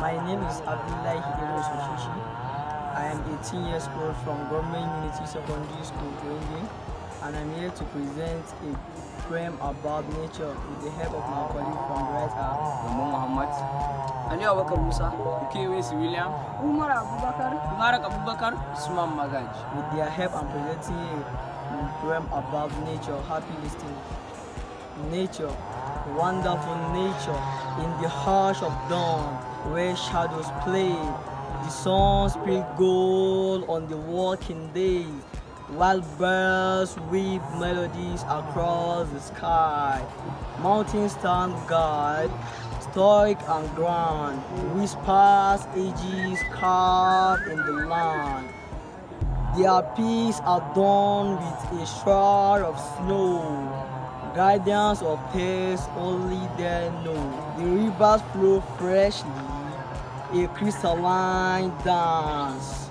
My name is Abdullahi Hidemo Soshishi. I am 18 years old from Government Unity Secondary School, Tuenge, and I'm here to present a poem about nature with the help of my colleague from the writer, Muhammad, Ali Abubakar Musa, Kewis William, Umar Abubakar, Mubarak Abubakar, Usman Magaj. with their help I'm presenting a poem about nature. Happy listening. Nature, wonderful nature, in the hush of dawn, where shadows play, the sun spills gold on the walking days, while birds weave melodies across the sky. Mountains stand guard, stoic and grand, whispers ages carved in the land. Their peaks adorned with a shroud of snow, guardians of things only they know. The rivers flow freshly, a crystalline dance,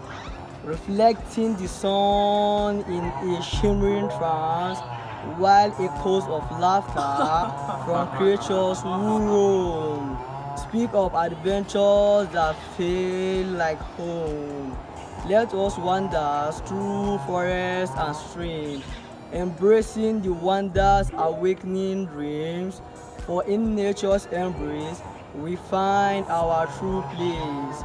reflecting the sun in a shimmering trance, while echoes of laughter from creatures who roam speak of adventures that feel like home. Let us wander through forests and streams, embracing the wonders awakening dreams, for in nature's embrace we find our true place,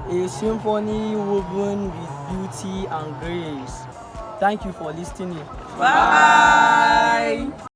a symphony woven with beauty and grace. Thank you for listening. Bye!